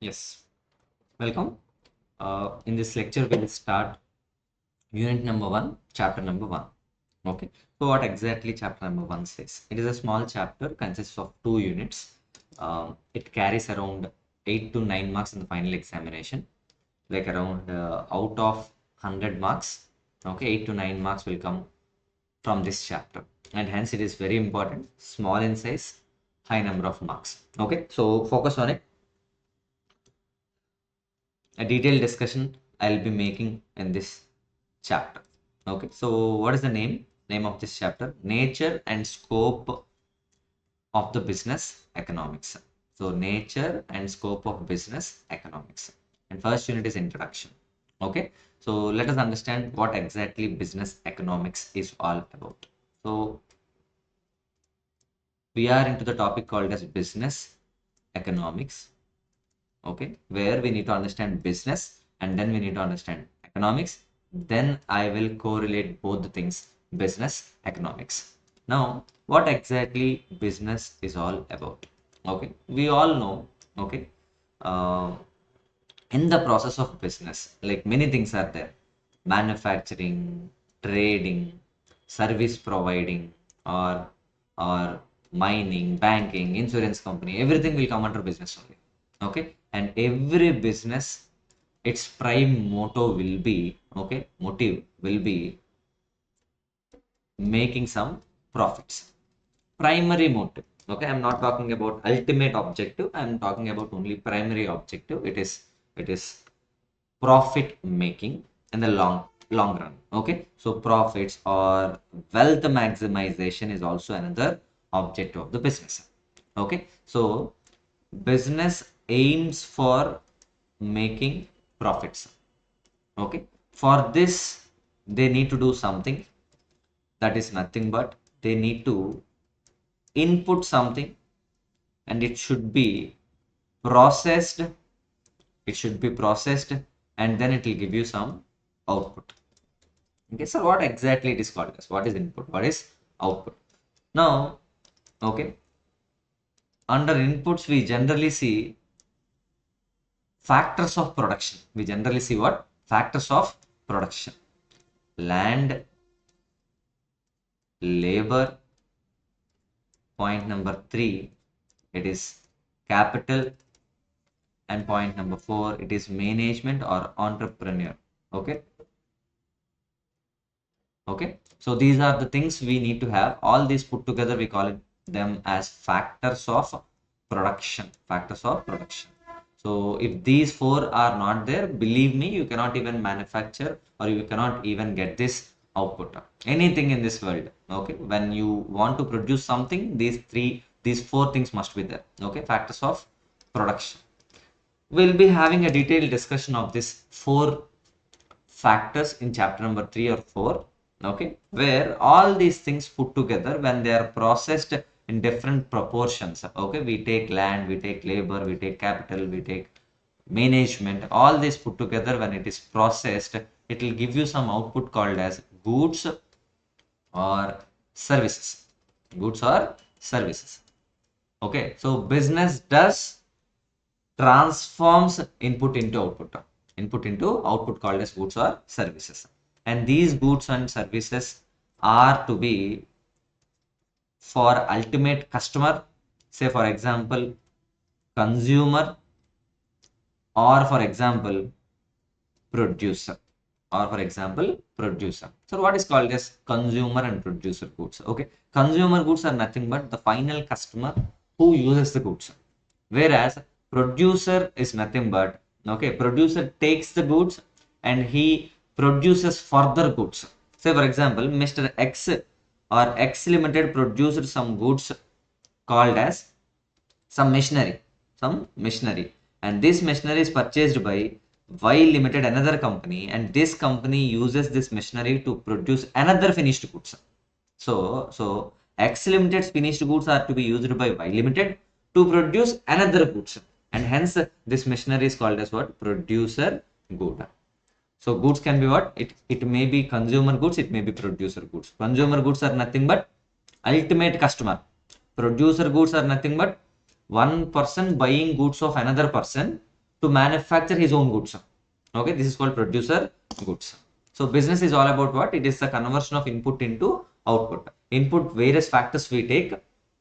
Yes, welcome. In this lecture, we will start unit number one, chapter number one. Okay, so what exactly chapter number one says? It is a small chapter, consists of two units. It carries around 8 to 9 marks in the final examination, like around out of 100 marks. Okay, 8 to 9 marks will come from this chapter, and hence it is very important. Small in size, high number of marks. Okay, so focus on it. A detailed discussion I'll be making in this chapter. Okay, so what is the name of this chapter? Nature and scope of the business economics. So nature and scope of business economics. And first unit is introduction. Okay, so let us understand what exactly business economics is all about. So we are into the topic called as business economics. Okay, where we need to understand business and then we need to understand economics. Then I will correlate both the things, business economics. Now what exactly business is all about? Okay, we all know. Okay, uh, in the process of business, like many things are there: manufacturing, trading, service providing, or or mining, banking, insurance company, everything will come under business only. Okay, and every business, its prime motto will be, okay, motive will be making some profits. Primary motive. Okay, I'm not talking about ultimate objective, I'm talking about only primary objective. It is profit making in the long run. Okay, so profits or wealth maximization is also another objective of the business. Okay, so business aims for making profits. Okay, for this they need to do something, that is nothing but they need to input something, and it should be processed, and then it will give you some output. Okay, so what exactly it is called as? What is input? What is output? Now, okay, under inputs we generally see factors of production. We generally see what? Factors of production. Land, labor. Point number three, it is capital. And point number four, it is management or entrepreneur. Okay. Okay, so these are the things we need to have. All these put together, we call it them as factors of production. Factors of production. So if these four are not there, believe me, you cannot even manufacture or you cannot even get this output. Anything in this world. Okay, when you want to produce something, these four things must be there. Okay, factors of production. We'll be having a detailed discussion of this four factors in chapter number 3 or 4. Okay, where all these things put together, when they are processed in different proportions, okay, we take land, we take labor, we take capital, we take management, all this put together, when it is processed, it will give you some output called as goods or services. Goods or services. Okay, so business does transforms input into output called as goods or services, and these goods and services are to be for ultimate customer, say for example consumer, or for example producer, so what is called as consumer and producer goods? Okay, consumer goods are nothing but the final customer who uses the goods, whereas producer is nothing but, okay, producer takes the goods and he produces further goods. Say for example Mr. X or X Limited produced some goods called as some machinery, and this machinery is purchased by Y Limited, another company, and this company uses this machinery to produce another finished goods. So X Limited's finished goods are to be used by Y Limited to produce another goods, and hence this machinery is called as what? Producer good. So goods can be what? It may be consumer goods, it may be producer goods. Consumer goods are nothing but ultimate customer. Producer goods are nothing but one person buying goods of another person to manufacture his own goods. Okay, this is called producer goods. So business is all about what? It is the conversion of input into output. Input, various factors we take.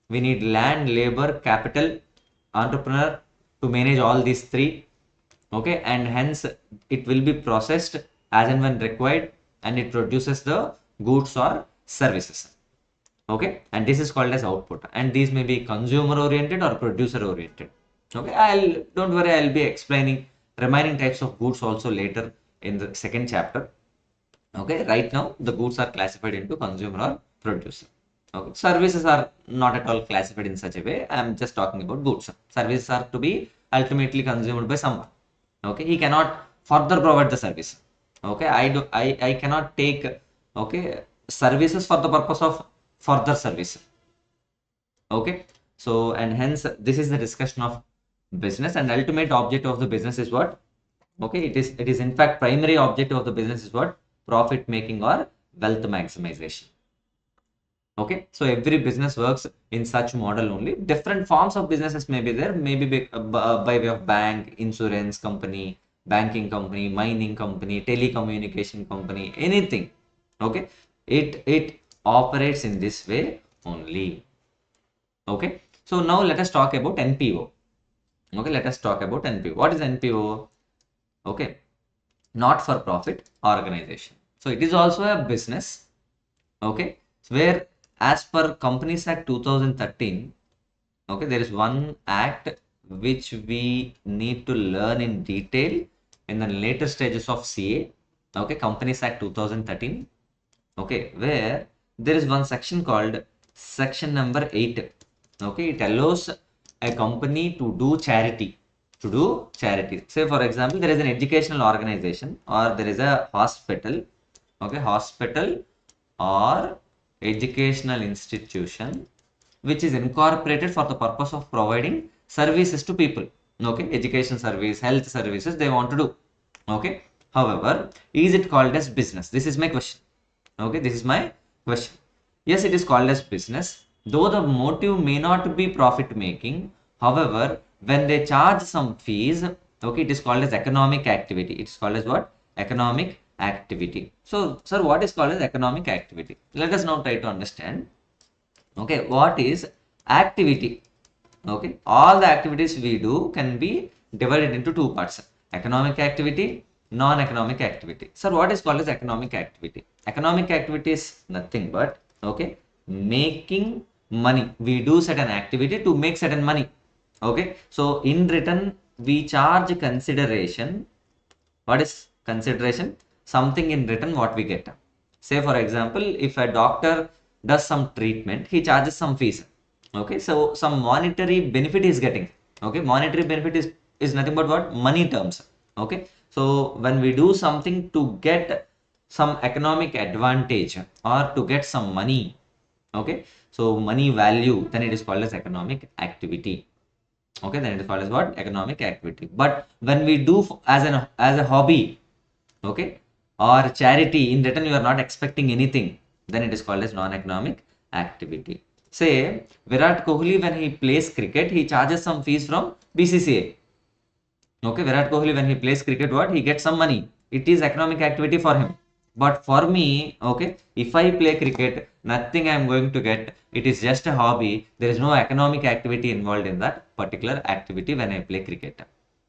We need land, labor, capital, entrepreneur to manage all these three. Okay, and hence it will be processed as and when required, and it produces the goods or services. Okay, and this is called as output, and these may be consumer oriented or producer oriented. Okay, don't worry, I'll be explaining remaining types of goods also later in the second chapter. Okay, right now the goods are classified into consumer or producer. Okay, services are not at all classified in such a way. I'm just talking about goods. Services are to be ultimately consumed by someone. Okay, he cannot further provide the service. Okay, I cannot take, okay, services for the purpose of further service. Okay, so and hence this is the discussion of business, and ultimate object of the business is what? Okay, it is in fact primary objective of the business is what? Profit making or wealth maximization. Okay, so every business works in such model only. Different forms of businesses may be there, maybe by way of bank, insurance company, banking company, mining company, telecommunication company, anything. Okay, it operates in this way only. Okay, so now let us talk about NPO. Okay, let us talk about NPO. What is NPO? Okay, not for profit organization. So it is also a business. Okay, where as per Companies Act 2013, okay, there is one act which we need to learn in detail in the later stages of CA. Okay, Companies Act 2013. Okay, where there is one section called section number 8. Okay, it allows a company to do charity. Say for example, there is an educational organization or there is a hospital. Okay, hospital or educational institution which is incorporated for the purpose of providing services to people. Okay, education service, health services they want to do. Okay, however, is it called as business? This is my question. Okay, this is my question. Yes, it is called as business, though the motive may not be profit making. However, when they charge some fees, okay, it is called as economic activity. It is called as what? Economic activity. So, sir, what is called as economic activity? Let us now try to understand. Okay, what is activity? Okay, all the activities we do can be divided into two parts: economic activity, non-economic activity. Sir, what is called as economic activity? Economic activity is nothing but, okay, making money. We do certain activity to make certain money. Okay, so in return we charge consideration. What is consideration? Something in return what we get. Say for example, if a doctor does some treatment, he charges some fees. Okay, so some monetary benefit is getting. Okay, monetary benefit is nothing but what? Money terms. Okay, so when we do something to get some economic advantage or to get some money, okay, so money value, then it is called as economic activity. Okay, then it is called as what? Economic activity. But when we do as a hobby, okay, or charity, in return you are not expecting anything, then it is called as non-economic activity. Say Virat Kohli, when he plays cricket, he charges some fees from BCCA. Okay, Virat Kohli, when he plays cricket, what? He gets some money. It is economic activity for him. But for me, okay, if I play cricket, nothing I am going to get. It is just a hobby. There is no economic activity involved in that particular activity when I play cricket.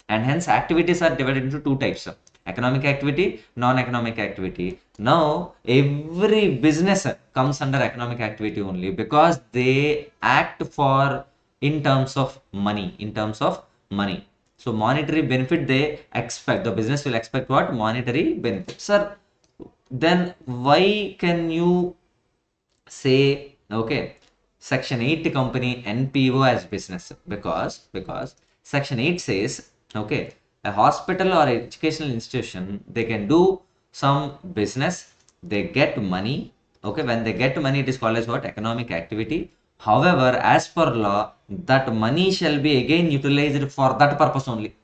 And hence, activities are divided into two types: economic activity, non-economic activity. Now, every business comes under economic activity only because they act for in terms of money. In terms of money. So monetary benefit they expect. The business will expect what? Monetary benefit. Sir, then why can you say, okay, section 8 company NPO as business? Because section 8 says, okay, a hospital or educational institution, they can do some business, they get money. Okay, when they get money, it is called as what? Economic activity. However, as per law, that money shall be again utilized for that purpose only.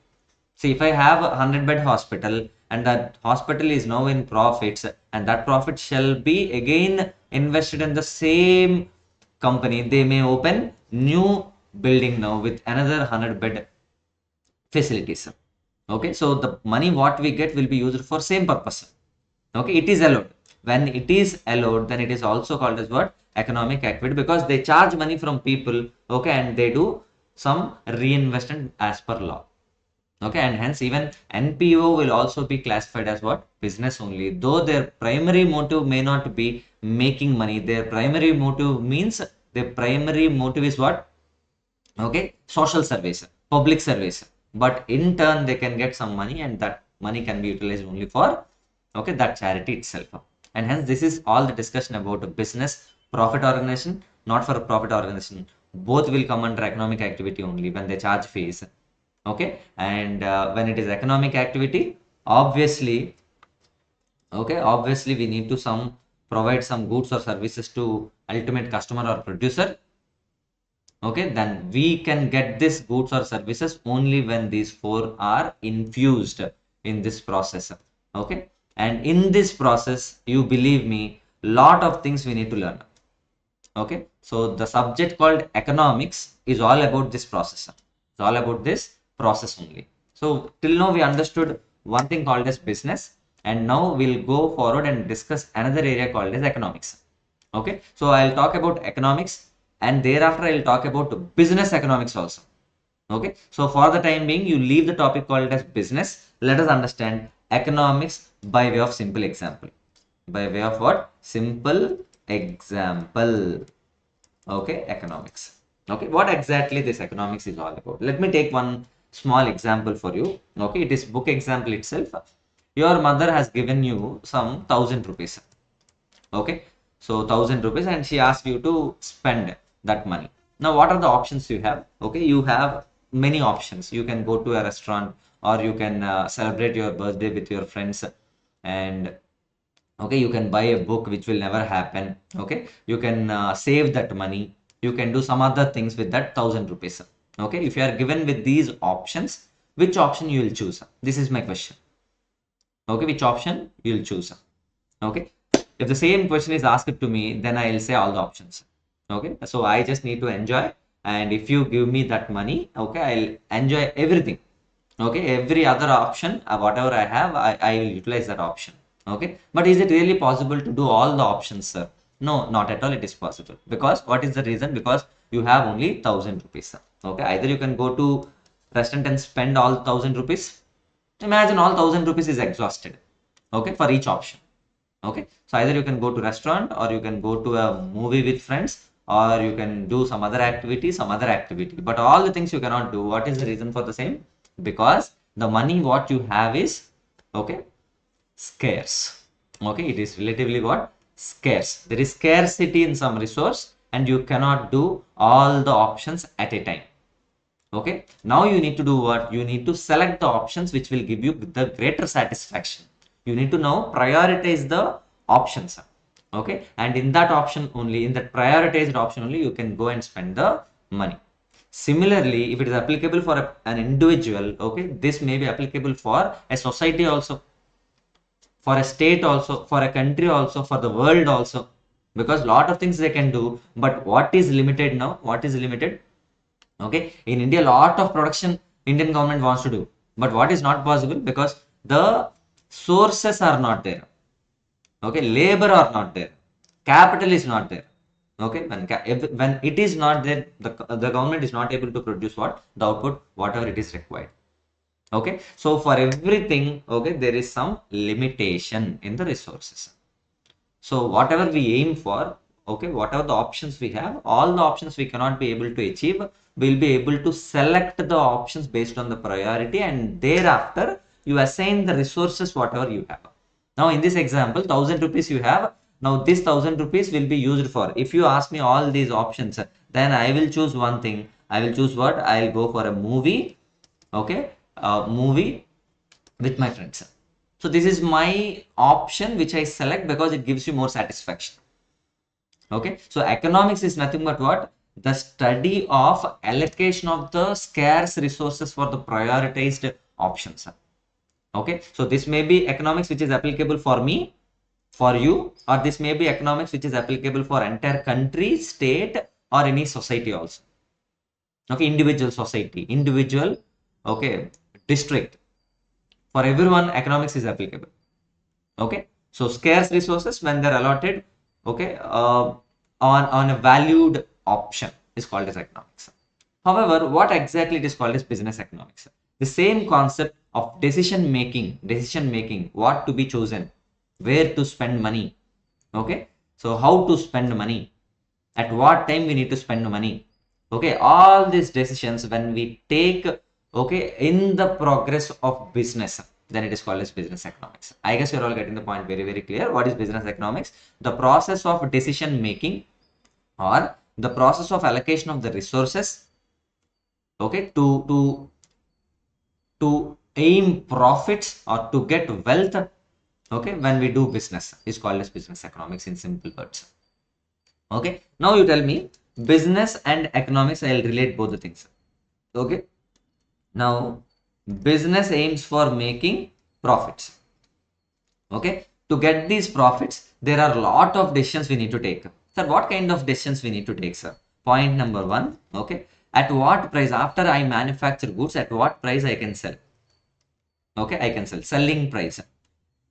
See, if I have a 100-bed hospital and that hospital is now in profits, and that profit shall be again invested in the same company, they may open new building now with another 100-bed facilities. Okay, so the money what we get will be used for same purpose. Okay, it is allowed. When it is allowed, then it is also called as what? Economic activity, because they charge money from people, okay, and they do some reinvestment as per law. Okay, and hence even NPO will also be classified as what? Business only. Though their primary motive may not be making money, their primary motive means their primary motive is what? Okay, social service, public service. But in turn, they can get some money, and that money can be utilized only for okay that charity itself. And hence, this is all the discussion about a business, profit organization, not for a profit organization. Both will come under economic activity only when they charge fees. Okay, and when it is economic activity, obviously, okay, obviously we need to some provide some goods or services to ultimate customer or producer. Okay, then we can get this goods or services only when these four are infused in this process. Okay, and in this process, you believe me, lot of things we need to learn. Okay, so the subject called economics is all about this process. It's all about this process only. So till now we understood one thing called as business, and now we'll go forward and discuss another area called as economics. Okay, so I'll talk about economics, and thereafter I'll talk about business economics also. Okay, so for the time being, you leave the topic called as business. Let us understand economics by way of simple example. By way of what? Simple example. Okay, economics. Okay, what exactly this economics is all about? Let me take one small example for you. Okay, it is book example itself. Your mother has given you some 1,000 rupees. Okay, so 1,000 rupees, and she asks you to spend that money. Now, what are the options you have? Okay, you have many options. You can go to a restaurant, or you can celebrate your birthday with your friends, and okay, you can buy a book which will never happen. Okay, you can save that money. You can do some other things with that 1,000 rupees. Okay, if you are given with these options, which option you will choose? This is my question. Okay, which option you will choose? Okay, if the same question is asked to me, then I'll say all the options. Okay, so I just need to enjoy, and if you give me that money, okay, I'll enjoy everything. Okay, every other option, whatever I have, I will utilize that option. Okay, but is it really possible to do all the options, sir? No, not at all it is possible. Because what is the reason? Because you have only 1,000 rupees, sir. Okay, either you can go to restaurant and spend all 1,000 rupees. Imagine all 1,000 rupees is exhausted. Okay, for each option. Okay, so either you can go to restaurant, or you can go to a movie with friends, or you can do some other activity, but all the things you cannot do. What is the reason for the same? Because the money what you have is okay scarce. Okay, it is relatively what? Scarce. There is scarcity in some resource, and you cannot do all the options at a time. Okay, now you need to do what? You need to select the options which will give you the greater satisfaction. You need to now prioritize the options. Okay, and in that option only, in that prioritized option only, you can go and spend the money. Similarly, if it is applicable for an individual, okay, this may be applicable for a society also, for a state also, for a country also, for the world also. Because lot of things they can do, but what is limited now? What is limited? Okay, in India, lot of production Indian government wants to do, but what is not possible? Because the sources are not there. Okay, labor are not there, capital is not there. Okay, when it is not there, the government is not able to produce what? The output, whatever it is required. Okay, so for everything, okay, there is some limitation in the resources. So whatever we aim for, okay, whatever the options we have, all the options we cannot be able to achieve. We'll be able to select the options based on the priority, and thereafter you assign the resources whatever you have. Now in this example, 1,000 rupees you have. Now this 1,000 rupees will be used for, if you ask me all these options, then I will choose one thing. I will choose what? I'll go for a movie. Okay, movie with my friends. So this is my option which I select because it gives you more satisfaction. Okay, so economics is nothing but what? The study of allocation of the scarce resources for the prioritized options. Okay, so this may be economics which is applicable for me, for you, or this may be economics which is applicable for entire country, state, or any society also. Okay, individual society, individual, okay, district. For everyone, economics is applicable. Okay, so scarce resources when they're allotted, okay, on a valued option is called as economics. However, what exactly it is called as business economics? The same concept of decision making, what to be chosen, where to spend money. Okay, so how to spend money, at what time we need to spend money. Okay, all these decisions when we take, okay, in the progress of business, then it is called as business economics. I guess you're all getting the point very, very clear. What is business economics? The process of decision making, or the process of allocation of the resources, okay, to aim profits or to get wealth, okay, when we do business is called as business economics in simple words. Okay, now you tell me, business and economics, I'll relate both the things. Okay, now business aims for making profits. Okay, to get these profits, there are a lot of decisions we need to take. Sir, what kind of decisions we need to take, sir? Point number one, okay, at what price, after I manufacture goods, at what price I can sell. Okay, I can sell, selling price.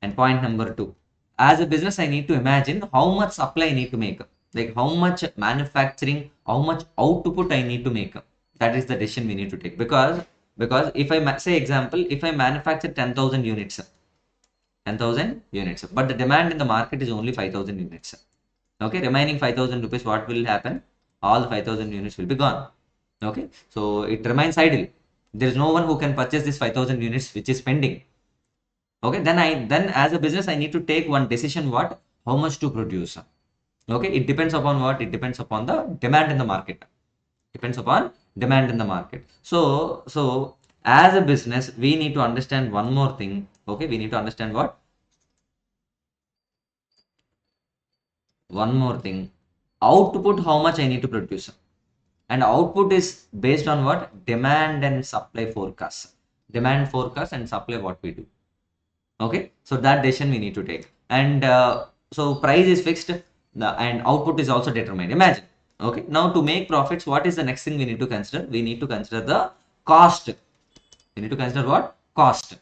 And point number two, as a business, I need to imagine how much supply I need to make, like how much manufacturing, how much output I need to make. That is the decision we need to take, because if I say example, if I manufacture 10,000 units, 10,000 units, but the demand in the market is only 5,000 units. Okay, remaining 5,000 rupees, what will happen? All the 5,000 units will be gone. Okay, so it remains idle. There is no one who can purchase this 5,000 units which is pending. Okay, then as a business, I need to take one decision, what, how much to produce. Okay, it depends upon what? It depends upon the demand in the market. Depends upon demand in the market. So as a business, we need to understand one more thing. Okay, we need to understand what? One more thing. Output, how much I need to produce. And output is based on what? Demand and supply forecast. Demand forecast and supply, what we do. Okay, so that decision we need to take. And so price is fixed, and output is also determined. Imagine. Okay, now to make profits, what is the next thing we need to consider? We need to consider the cost. We need to consider what? Cost.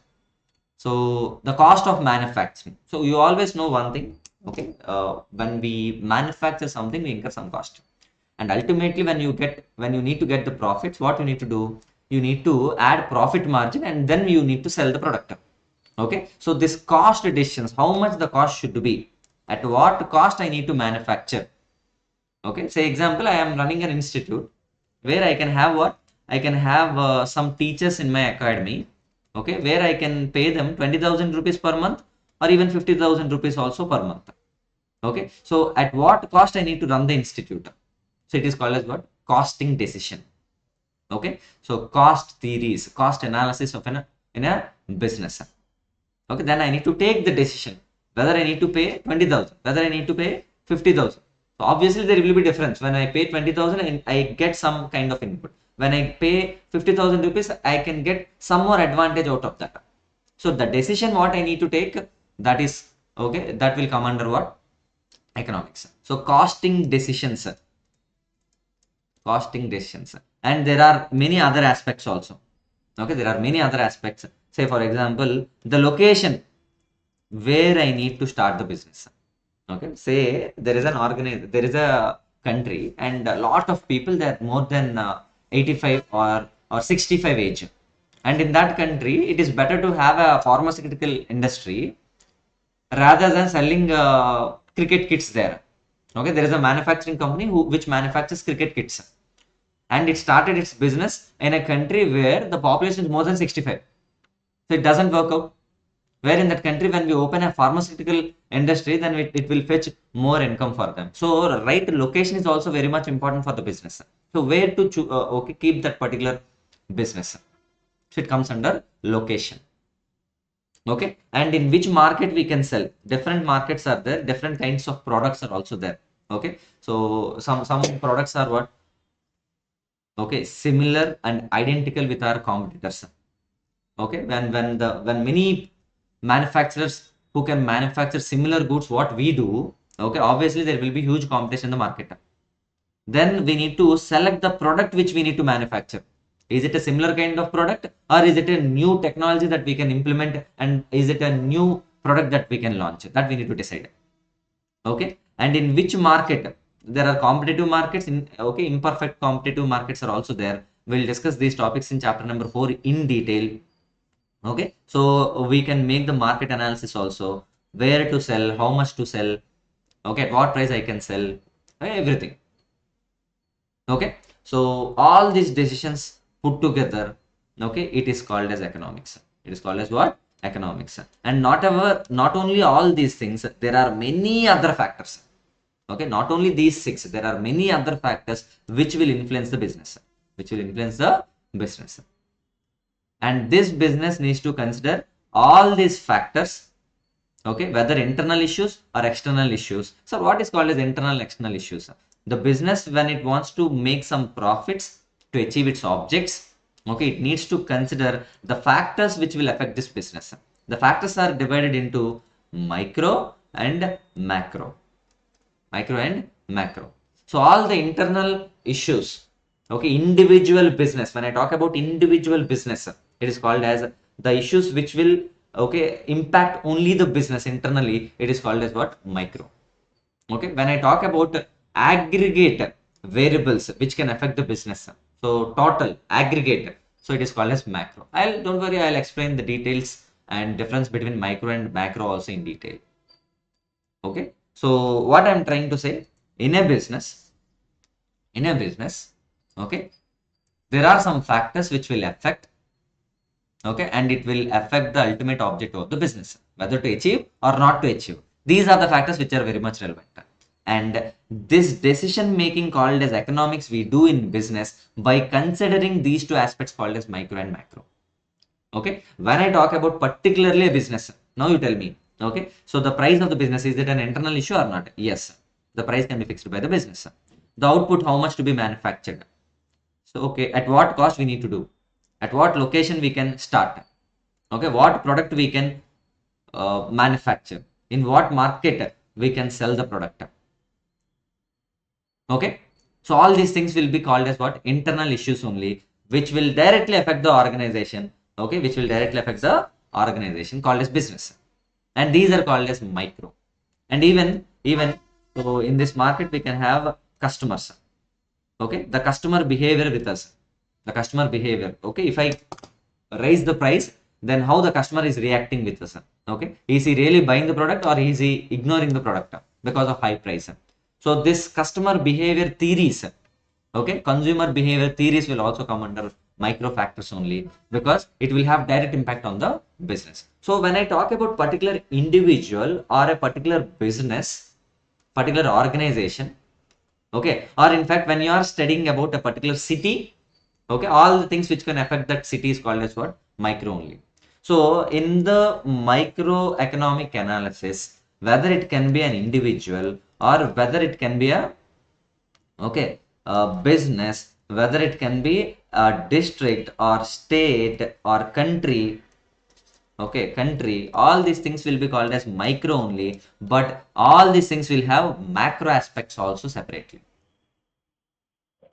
So the cost of manufacturing. So you always know one thing. Okay, when we manufacture something, we incur some cost. And ultimately, when you need to get the profits, what you need to do? You need to add profit margin, and then you need to sell the product. Okay, so this cost decisions, how much the cost should be, at what cost I need to manufacture. Okay, say example, I am running an institute where I can have what? I can have some teachers in my academy, okay, where I can pay them 20,000 rupees per month, or even 50,000 rupees also per month. Okay, so at what cost I need to run the institute? So it is called as what? Costing decision. Okay, so cost theories, cost analysis of in a business. Okay, then I need to take the decision whether I need to pay 20,000, whether I need to pay 50,000. So obviously there will be difference. When I pay 20,000 and I get some kind of input. When I pay 50,000 rupees, I can get some more advantage out of that. So the decision what I need to take, that is, okay, that will come under what? Economics. So costing decisions. Costing decisions. And there are many other aspects also. Okay, there are many other aspects. Say for example, the location where I need to start the business. Okay, say there is there is a country and a lot of people that are more than 85 or 65 age, and in that country it is better to have a pharmaceutical industry rather than selling cricket kits there. Okay, there is a manufacturing company which manufactures cricket kits, and it started its business in a country where the population is more than 65. So it doesn't work out. Where in that country, when we open a pharmaceutical industry, then it will fetch more income for them. So right location is also very much important for the business. So where to okay, keep that particular business. So it comes under location. Okay, and in which market we can sell. Different markets are there. Different kinds of products are also there. Okay, so some products are what? Okay, similar and identical with our competitors. Okay, when many manufacturers who can manufacture similar goods what we do, okay, obviously there will be huge competition in the market. Then we need to select the product which we need to manufacture. Is it a similar kind of product, or is it a new technology that we can implement, and is it a new product that we can launch? That we need to decide. Okay, and in which market? There are competitive markets, in okay, imperfect competitive markets are also there. We'll discuss these topics in chapter number 4 in detail. Okay, so we can make the market analysis also, where to sell, how much to sell, okay, at what price I can sell, everything. Okay, so all these decisions put together, okay, it is called as economics. It is called as what? Economics. And not only all these things, there are many other factors. Okay, not only these six, there are many other factors which will influence the business, which will influence the business. And this business needs to consider all these factors, okay, whether internal issues or external issues. So what is called as internal external issues? The business, when it wants to make some profits to achieve its objects, okay, it needs to consider the factors which will affect this business. The factors are divided into micro and macro. Micro and macro. So all the internal issues, okay, individual business. When I talk about individual business, it is called as the issues which will, okay, impact only the business internally. It is called as what? Micro. Okay, when I talk about aggregate variables which can affect the business, so total aggregate, so it is called as macro. Don't worry, I'll explain the details and difference between micro and macro also in detail. Okay, so what I'm trying to say, in a business, okay, there are some factors which will affect, okay, and it will affect the ultimate object of the business, whether to achieve or not to achieve. These are the factors which are very much relevant. And this decision making called as economics we do in business by considering these two aspects called as micro and macro. Okay, when I talk about particularly a business, now you tell me, okay, so the price of the business, is it an internal issue or not? Yes, the price can be fixed by the business. The output, how much to be manufactured, so okay, at what cost we need to do, at what location we can start, okay, what product we can manufacture, in what market we can sell the product. Okay, so all these things will be called as what? Internal issues only, which will directly affect the organization, okay, which will directly affect the organization called as business. And these are called as micro. And even so in this market we can have customers, okay, the customer behavior with us, the customer behavior, okay, if I raise the price, then how the customer is reacting with us, okay, is he really buying the product or is he ignoring the product because of high price? So this customer behavior theories, okay, consumer behavior theories will also come under micro factors only, because it will have direct impact on the business. So when I talk about particular individual or a particular business, particular organization, okay, or in fact when you are studying about a particular city, okay, all the things which can affect that city is called as what? Micro only. So in the microeconomic analysis, whether it can be an individual or whether it can be a, okay, a business, whether it can be a district or state or country, okay, country, all these things will be called as micro only, but all these things will have macro aspects also separately.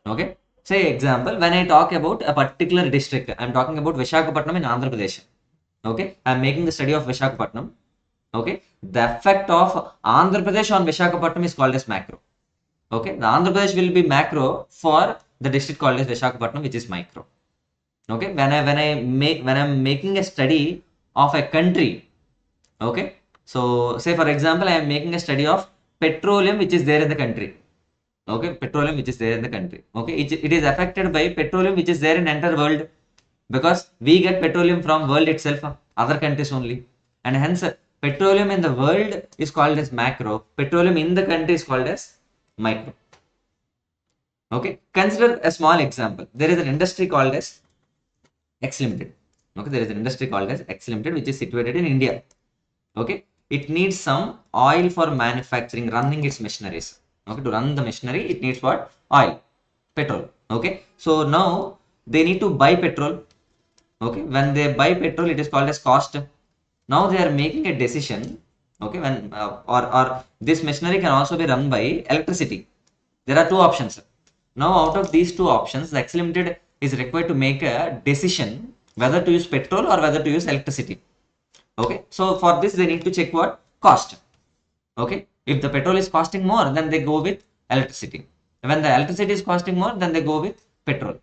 Okay, say example, when I talk about a particular district, I'm talking about Visakhapatnam in Andhra Pradesh. Okay, I'm making the study of Visakhapatnam. Okay, the effect of Andhra Pradesh on Visakhapatnam is called as macro. Okay, the Andhra Pradesh will be macro for the district called as Visakhapatnam, which is micro. Okay, when I'm making a study of a country, okay, so say for example I am making a study of petroleum which is there in the country. Okay, petroleum which is there in the country, okay, it is affected by petroleum which is there in entire world, because we get petroleum from world itself, other countries only, and hence petroleum in the world is called as macro, petroleum in the country is called as micro. Okay, consider a small example. There is an industry called as X Limited. Okay, there is an industry called as X Limited which is situated in India. Okay, it needs some oil for manufacturing, running its machineries. Okay, to run the machinery it needs what? Oil, petrol. Okay, so now they need to buy petrol. Okay, when they buy petrol it is called as cost. Now they are making a decision, okay, when or this machinery can also be run by electricity. There are two options. Now out of these two options, the X Limited is required to make a decision whether to use petrol or whether to use electricity. Okay, so for this they need to check what? Cost. Okay, if the petrol is costing more, then they go with electricity. When the electricity is costing more, then they go with petrol.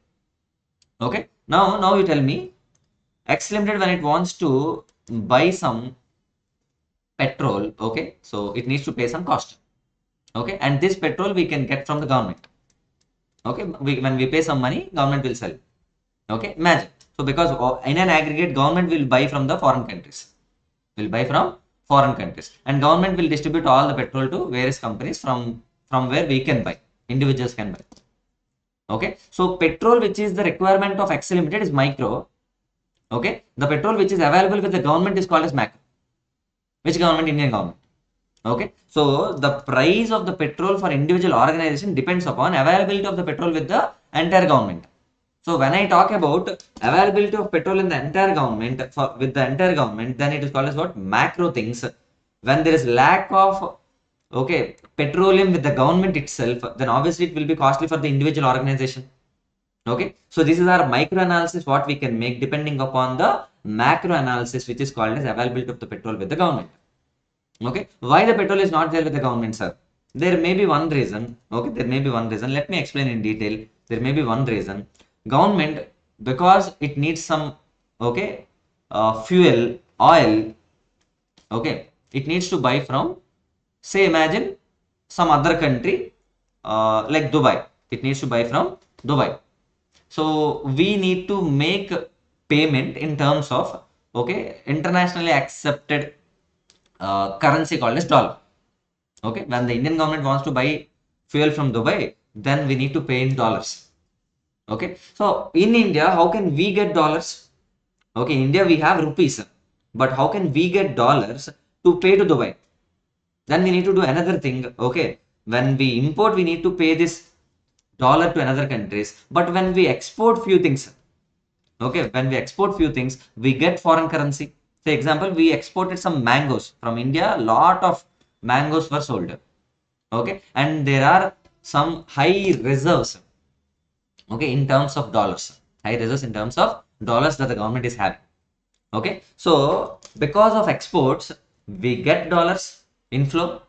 Okay, now you tell me, X Limited, when it wants to buy some petrol, okay, so it needs to pay some cost. Okay, and this petrol we can get from the government. Okay, when we pay some money, government will sell. Okay, imagine. So because in an aggregate, government will buy from the foreign countries. Will buy from foreign countries, and government will distribute all the petrol to various companies from where we can buy. Individuals can buy. Okay, so petrol which is the requirement of X Limited is micro. Okay, the petrol which is available with the government is called as macro. Which government? Indian government. Okay, so the price of the petrol for individual organization depends upon availability of the petrol with the entire government. So when I talk about availability of petrol in the entire government with the entire government, then it is called as what? Macro things. When there is lack of petroleum with the government itself, then obviously it will be costly for the individual organization. Okay, so this is our micro analysis what we can make depending upon the macro analysis, which is called as availability of the petrol with the government. Okay, why the petrol is not there with the government, sir? There may be one reason. Okay, there may be one reason. Let me explain in detail. There may be one reason. Government, because it needs some fuel, oil. Okay, it needs to buy from, say, imagine some other country like Dubai. It needs to buy from Dubai. So we need to make payment in terms of internationally accepted currency called as dollar. Okay, when the Indian government wants to buy fuel from Dubai, then we need to pay in dollars. Okay, so in India, how can we get dollars? Okay, in India we have rupees, but how can we get dollars to pay to Dubai? Then we need to do another thing. Okay, when we import, we need to pay this dollar to another countries, but when we export few things, okay, when we export few things, we get foreign currency. For example, we exported some mangoes from India. Lot of mangoes were sold. Okay, and there are some high reserves. Okay, in terms of dollars, high reserves in terms of dollars that the government is having. Okay, so because of exports, we get dollars inflow.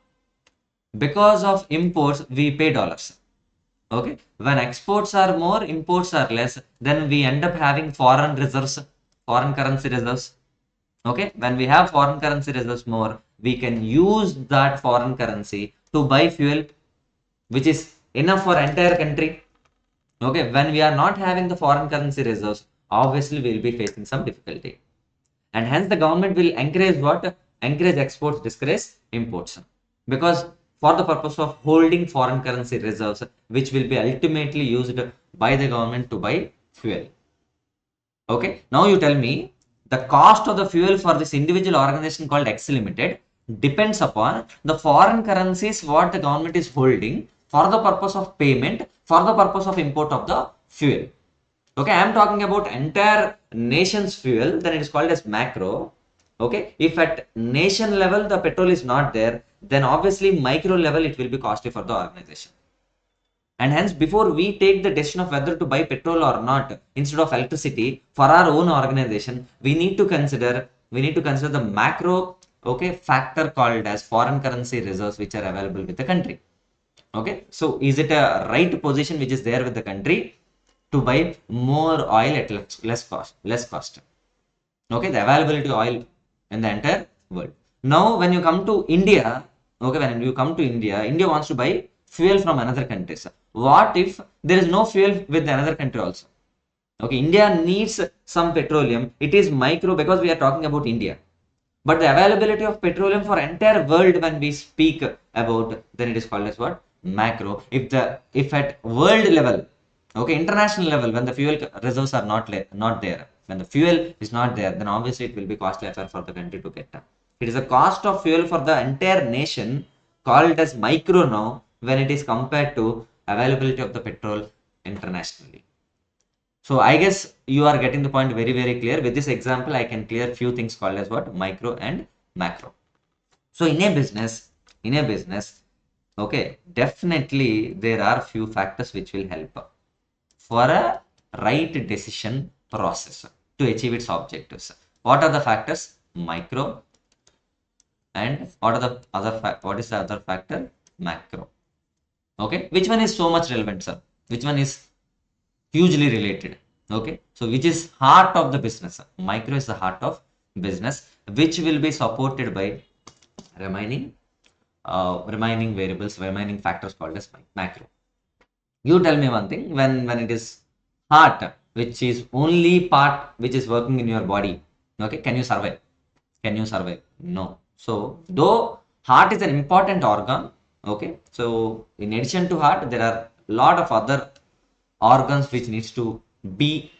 Because of imports, we pay dollars. Okay, when exports are more, imports are less, then we end up having foreign reserves, foreign currency reserves. Okay, when we have foreign currency reserves more, we can use that foreign currency to buy fuel, which is enough for entire country. Okay, when we are not having the foreign currency reserves, obviously we will be facing some difficulty, and hence the government will encourage what? Encourage exports, discourage imports, because for the purpose of holding foreign currency reserves, which will be ultimately used by the government to buy fuel. Okay, now you tell me, the cost of the fuel for this individual organization called X Limited depends upon the foreign currencies what the government is holding for the purpose of payment, for the purpose of import of the fuel. Okay, I am talking about entire nation's fuel, then it is called as macro. Okay, if at nation level the petrol is not there, then obviously micro level it will be costly for the organization. And hence, before we take the decision of whether to buy petrol or not instead of electricity for our own organization, we need to consider the macro factor called as foreign currency reserves which are available with the country. Okay, so is it a right position which is there with the country to buy more oil at less cost? Okay, the availability of oil in the entire world. Now, when you come to India, India wants to buy fuel from another country. So what if there is no fuel with another country also? Okay, India needs some petroleum. It is micro because we are talking about India. But the availability of petroleum for entire world when we speak about, then it is called as what? Macro. If at world level, okay, international level, when the fuel reserves are not there, when the fuel is not there, then obviously it will be costly affair for the country to get. It is a cost of fuel for the entire nation called as micro now when it is compared to availability of the petrol internationally. So I guess you are getting the point very, very clear. With this example, I can clear few things called as what? Micro and macro. So in a business, okay, definitely there are few factors which will help for a right decision process to achieve its objectives. What are the factors? Micro. And what are the what is the other factor? Macro. Okay, which one is so much relevant, sir? Which one is hugely related? Okay, so which is heart of the business? Micro is the heart of business, which will be supported by remaining variables, remaining factors called as macro. You tell me one thing, when it is heart, which is only part which is working in your body, okay, can you survive? Can you survive? No. So though heart is an important organ, okay, so in addition to heart, there are a lot of other organs which needs to be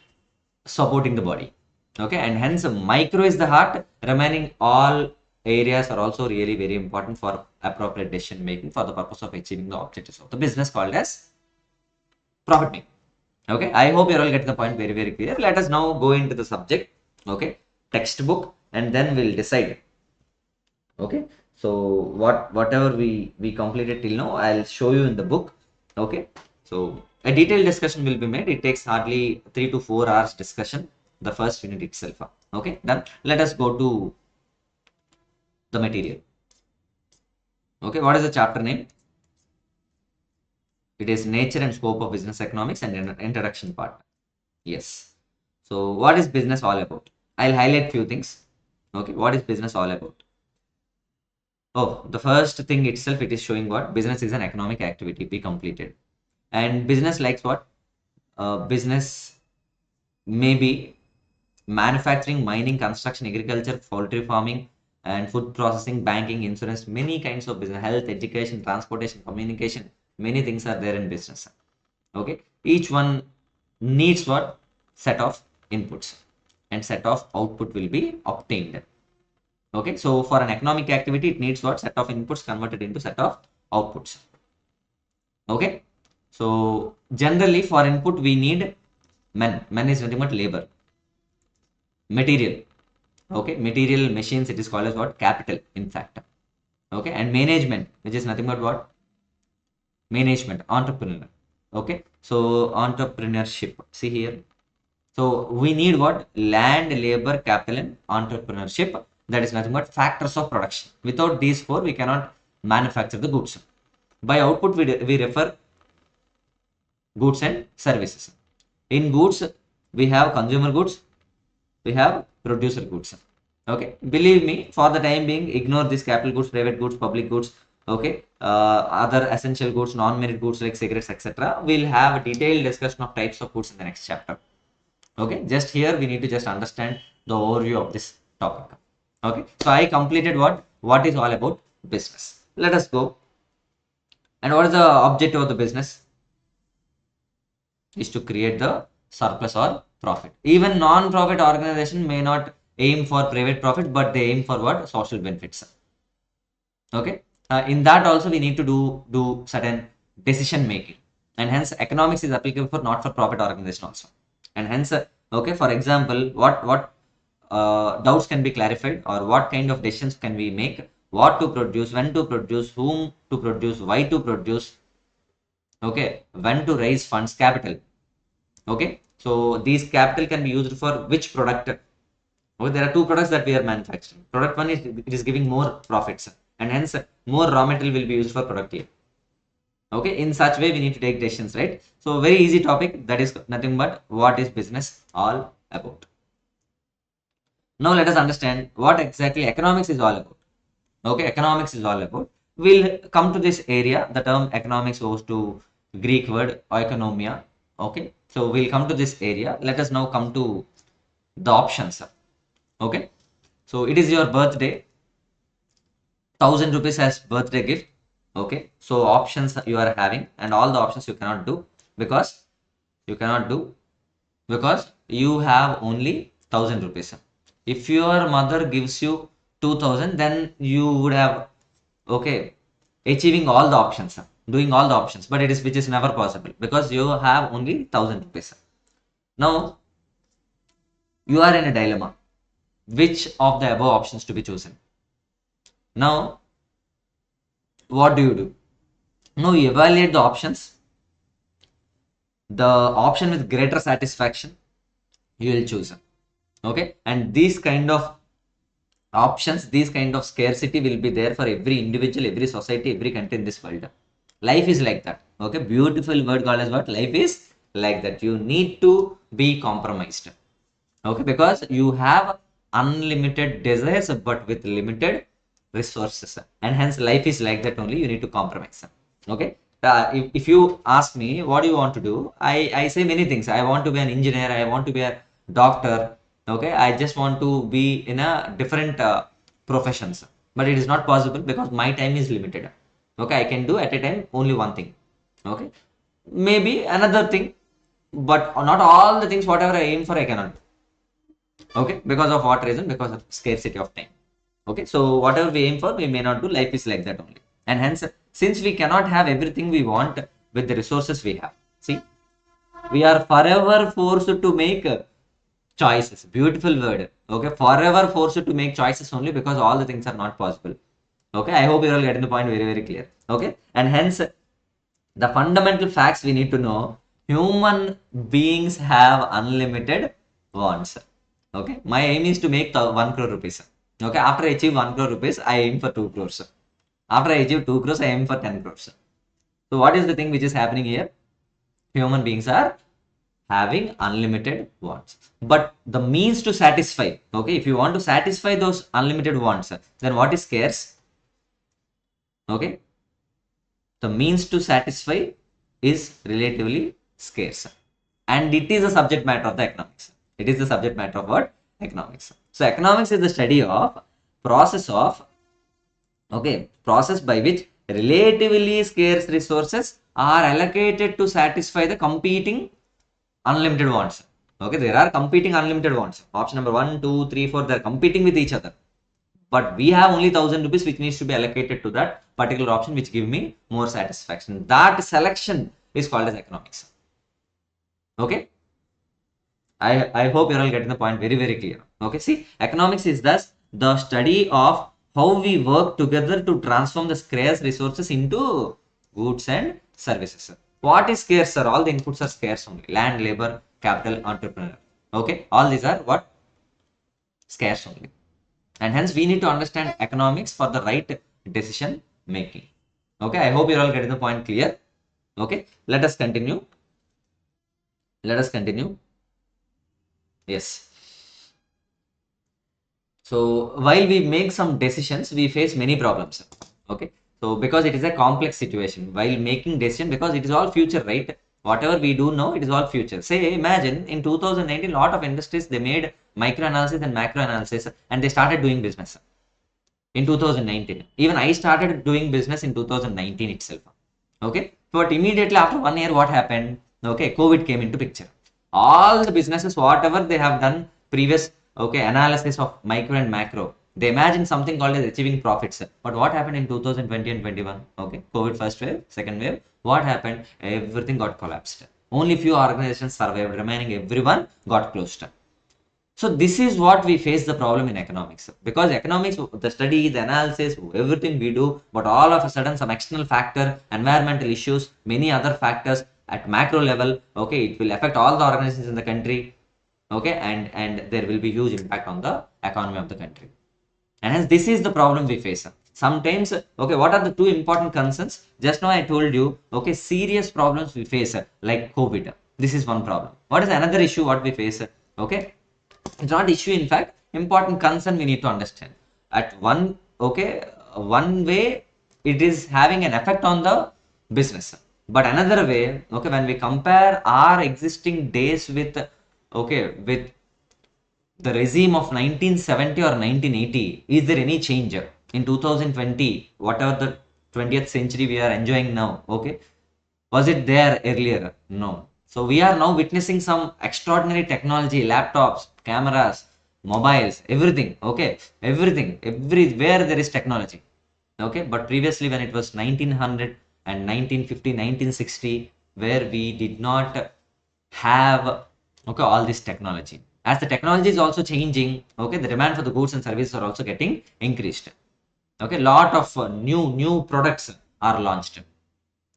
supporting the body, okay, and hence micro is the heart. Remaining all areas are also really very important for appropriate decision making for the purpose of achieving the objectives of the business called as profit making. Okay, I hope you all get the point very, very clear. Let us now go into the subject, okay, textbook, and then we'll decide. Okay, so whatever we completed till now, I'll show you in the book. Okay, so a detailed discussion will be made. It takes hardly 3 to 4 hours discussion, the first unit itself. Okay, done. Let us go to the material. Okay, what is the chapter name? It is nature and scope of business economics and introduction part. Yes. So what is business all about? I'll highlight few things. Okay, what is business all about? Oh, the first thing itself, it is showing what business is an economic activity be completed. And business likes what? Business may be manufacturing, mining, construction, agriculture, poultry farming, and food processing, banking, insurance, many kinds of business, health, education, transportation, communication, many things are there in business. Okay, each one needs what? Set of inputs and set of output will be obtained. Okay, so for an economic activity, it needs what? Set of inputs converted into set of outputs. Okay, so generally for input we need men. Men is nothing but labor. Material. Okay, material, machines, it is called as what? Capital, in fact. Okay, and management, which is nothing but what? Management, entrepreneur. Okay, so entrepreneurship. See here. So we need what? Land, labor, capital, and entrepreneurship. That is nothing but factors of production. Without these four, we cannot manufacture the goods. By output, we refer goods and services. In goods, we have consumer goods, we have producer goods. Okay, believe me, for the time being, ignore these capital goods, private goods, public goods. Okay, other essential goods, non-merit goods like cigarettes, etc. We'll have a detailed discussion of types of goods in the next chapter. Okay, just here we need to just understand the overview of this topic. Okay, so I completed what is all about business. Let us go. And what is the objective of the business? Is to create the surplus or profit. Even non-profit organization may not aim for private profit, but they aim for what? Social benefits. Okay, in that also we need to do certain decision making, and hence economics is applicable for not for profit organization also. And hence, okay, for example, what doubts can be clarified, or what kind of decisions can we make? What to produce, when to produce, whom to produce, why to produce. Okay, when to raise funds, capital. Okay, so these capital can be used for which product? Okay, there are two products that we are manufacturing. Product one is it is giving more profits, and hence more raw material will be used for product A. Okay, in such way we need to take decisions, right? So very easy topic, that is nothing but what is business all about. Now let us understand what exactly economics is all about. Okay, economics is all about. We'll come to this area. The term economics goes to Greek word oikonomia. Okay, so we'll come to this area. Let us now come to the options. Okay, so it is your birthday. 1,000 rupees as birthday gift. Okay, so options you are having, and all the options you cannot do because you cannot do because you have only 1,000 rupees. If your mother gives you 2,000, then you would have, okay, achieving all the options, doing all the options, but it is which is never possible because you have only 1,000 rupees. Now you are in a dilemma. Which of the above options to be chosen? Now what do? Now you evaluate the options. the option with greater satisfaction, you will choose. Okay, and these kind of options, these kind of scarcity will be there for every individual, every society, every country in this world. Life is like that. Okay, beautiful word called as what? Life is like that. You need to be compromised. Okay, because you have unlimited desires but with limited resources, and hence life is like that only. You need to compromise. Okay, if you ask me what do you want to do, I say many things. I want to be an engineer, I want to be a doctor. Okay, I just want to be in a different professions, but it is not possible because my time is limited. Okay, I can do at a time only one thing. Okay, maybe another thing, but not all the things whatever I aim for I cannot do. Okay, because of what reason? Because of scarcity of time. Okay, so whatever we aim for we may not do. Life is like that only, and hence since we cannot have everything we want with the resources we have, see, we are forever forced to make choices. Beautiful word. Okay, forever forced to make choices only because all the things are not possible. Okay, I hope you're all getting the point very very clear. Okay, and hence the fundamental facts we need to know: human beings have unlimited wants. Okay, my aim is to make 1 crore rupees. Okay, after I achieve 1 crore rupees, I aim for 2 crores. After I achieve 2 crores, I aim for 10 crores. So what is the thing which is happening here? Human beings are having unlimited wants, but the means to satisfy, okay, if you want to satisfy those unlimited wants, then what is scarce? Okay, the means to satisfy is relatively scarce, and it is the subject matter of the economics. It is the subject matter of what? Economics. So economics is the study of process of, okay, process by which relatively scarce resources are allocated to satisfy the competing unlimited wants. Okay, there are competing unlimited wants. Option number 1, 2, 3, 4, they're competing with each other, but we have only 1000 rupees which needs to be allocated to that particular option which give me more satisfaction. That selection is called as economics. Okay, I hope you're all getting the point very very clear. Okay, see, economics is thus the study of how we work together to transform the scarce resources into goods and services. What is scarce, sir? All the inputs are scarce only: land, labor, capital, entrepreneur. Okay, all these are what? Scarce only, and hence we need to understand economics for the right decision making. Okay, I hope you're all getting the point clear. Okay, let us continue. Let us continue. Yes. So while we make some decisions, we face many problems. Okay. So because it is a complex situation while making decision, because it is all future, right? Whatever we do now, it is all future. Say, imagine in 2019, lot of industries, they made micro analysis and macro analysis, and they started doing business in 2019. Even I started doing business in 2019 itself. Okay. But immediately after 1 year, what happened? Okay, COVID came into picture. All the businesses, whatever they have done previous, okay, analysis of micro and macro, they imagine something called as achieving profits. But what happened in 2020 and 21? Okay, COVID first wave, second wave. What happened? Everything got collapsed. Only few organizations survived. Remaining everyone got closed. So this is what we face the problem in economics, because economics, the study, the analysis, everything we do, but all of a sudden some external factor, environmental issues, many other factors at macro level, okay, it will affect all the organizations in the country, okay, and there will be huge impact on the economy of the country. And hence this is the problem we face. Sometimes, okay, what are the two important concerns? Just now I told you, okay, serious problems we face like COVID. This is one problem. What is another issue what we face? Okay, it's not issue, in fact, important concern we need to understand. At one, okay, one way it is having an effect on the business, but another way, okay, when we compare our existing days with, okay, with the regime of 1970 or 1980, is there any change in 2020, whatever the 20th century we are enjoying now? Okay, was it there earlier? No. So we are now witnessing some extraordinary technology: laptops, cameras, mobiles, everything. Okay, everything, everywhere there is technology. Okay, but previously when it was 1900 and 1950, 1960, where we did not have, okay, all this technology. As the technology is also changing, okay, the demand for the goods and services are also getting increased. Okay, lot of new products are launched.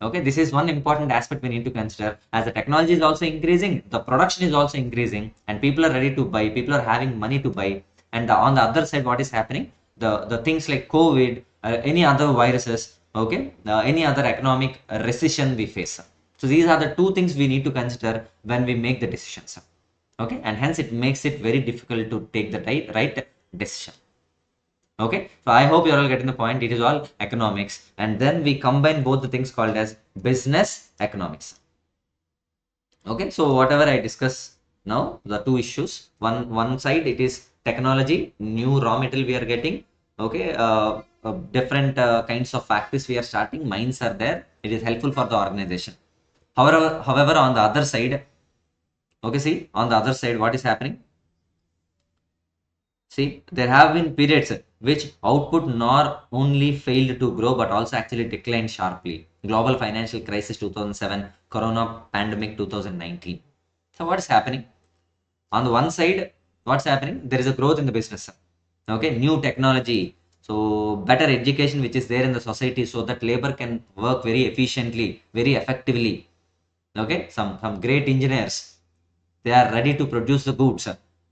Okay, this is one important aspect we need to consider. As the technology is also increasing, the production is also increasing, and people are ready to buy, people are having money to buy. And on the other side, what is happening? The things like COVID, any other viruses, okay, any other economic recession we face. So these are the two things we need to consider when we make the decisions. Okay, and hence it makes it very difficult to take the right decision. Okay, so I hope you're all getting the point. It is all economics, and then we combine both the things called as business economics. Okay, so whatever I discuss now, the two issues. One side it is technology, new raw material we are getting. Okay, different kinds of factories we are starting. Mines are there. It is helpful for the organization. However, on the other side, okay, see on the other side, what is happening? See, there have been periods which output not only failed to grow but also actually declined sharply. Global financial crisis 2007, Corona pandemic 2019. So what is happening? On the one side, what's happening? There is a growth in the business. Okay, new technology. So better education which is there in the society so that labor can work very efficiently, very effectively. Okay, some great engineers, they are ready to produce the goods,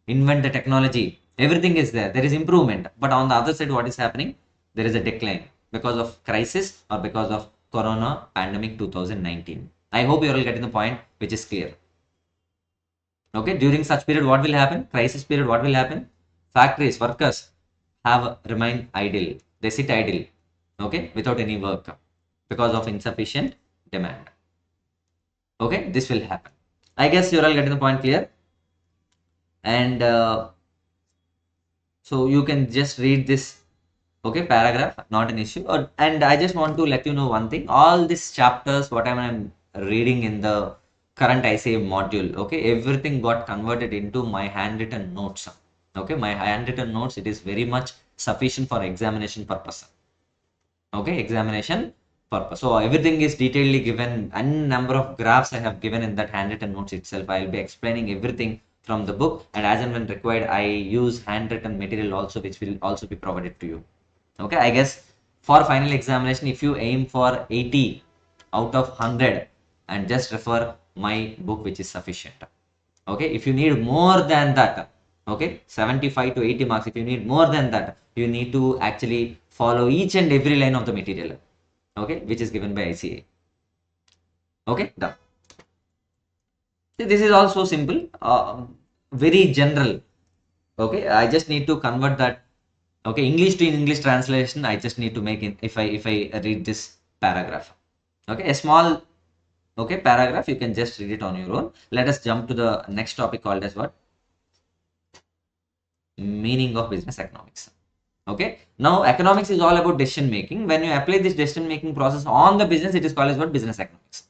invent the technology, everything is there, there is improvement. But on the other side, what is happening? There is a decline because of crisis or because of corona pandemic 2019. I hope you are all getting the point, which is clear. Okay, during such period what will happen? Crisis period, what will happen? Factories workers have remained idle, they sit idle, okay, without any work because of insufficient demand. Okay, this will happen. I guess you're all getting the point clear. And so you can just read this, okay, paragraph, not an issue. And I just want to let you know one thing, all these chapters what I'm reading in the current ICA module, okay, everything got converted into my handwritten notes. Okay, my handwritten notes, it is very much sufficient for examination purpose. Okay, examination purpose. So everything is detailedly given, and number of graphs I have given in that handwritten notes itself. I will be explaining everything from the book, and as and when required I use handwritten material also, which will also be provided to you. Okay, I guess for final examination, if you aim for 80 out of 100, and just refer my book, which is sufficient. Okay, if you need more than that, okay, 75 to 80 marks, if you need more than that, you need to actually follow each and every line of the material, okay, which is given by ICA. Okay, done. See, this is also simple, very general. Okay, I just need to convert that, okay, English to English translation. I just need to make it if I read this paragraph. Okay, a small, okay, paragraph, you can just read it on your own. Let us jump to the next topic called as what? Meaning of business economics. Okay, now economics is all about decision making. When you apply this decision making process on the business, it is called as what? Business economics.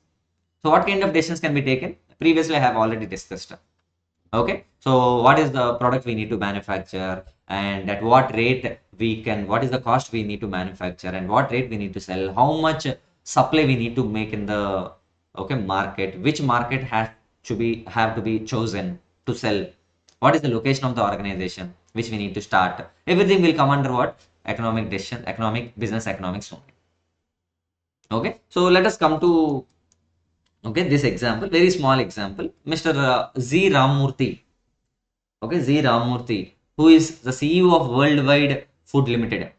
So what kind of decisions can be taken? Previously I have already discussed. Okay, so what is the product we need to manufacture, and at what rate we can, what is the cost we need to manufacture, and what rate we need to sell, how much supply we need to make in the, okay, market, which market has to be, have to be chosen to sell, what is the location of the organization which we need to start. Everything will come under what? Economic decision, economic business economics only. Okay, so let us come to, okay, this example, very small example. Mr. Z Ramurthy, okay, Z Ramurthy, who is the CEO of Worldwide Food Limited,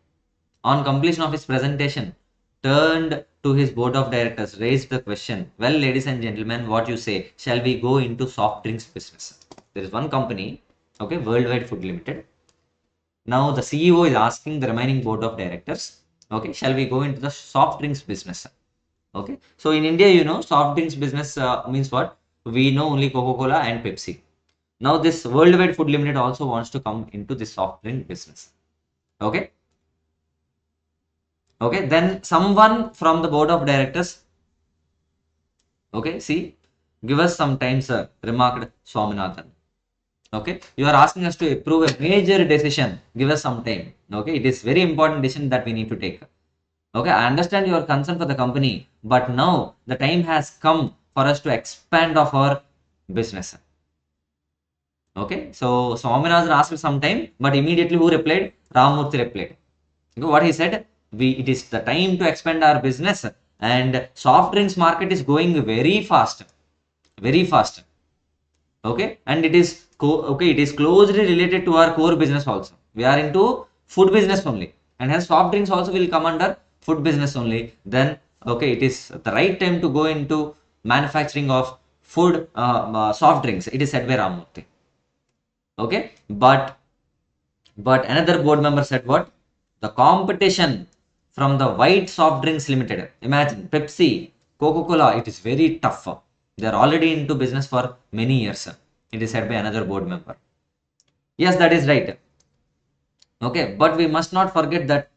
on completion of his presentation, turned to his board of directors, raised the question, well, ladies and gentlemen, what you say, shall we go into soft drinks business? There is one company, okay, Worldwide Food Limited. Now the CEO is asking the remaining board of directors, okay, shall we go into the soft drinks business? Okay, so in India, you know, soft drinks business means what? We know only Coca-Cola and Pepsi. Now this Worldwide Food Limited also wants to come into the soft drink business. Okay, okay, then someone from the board of directors, okay, see, give us some time, sir, remarked Swaminathan. Okay, you are asking us to approve a major decision, give us some time. Okay, it is very important decision that we need to take. Okay, I understand your concern for the company, but now the time has come for us to expand of our business. Okay, so Swaminathan asked for some time, but immediately who replied? Ramurthy replied. Okay, what he said? It is the time to expand our business. and soft drinks market is going very fast, very fast. Okay, and it is okay, it is closely related to our core business also. We are into food business only, and hence soft drinks also will come under food business only. Then okay, it is the right time to go into manufacturing of food soft drinks. It is said by Ramurthy. Okay, but another board member said what? The competition from the White Soft Drinks Limited. Imagine Pepsi, Coca-Cola, it is very tough. They are already into business for many years. It is said by another board member. Yes, that is right. Okay, but we must not forget that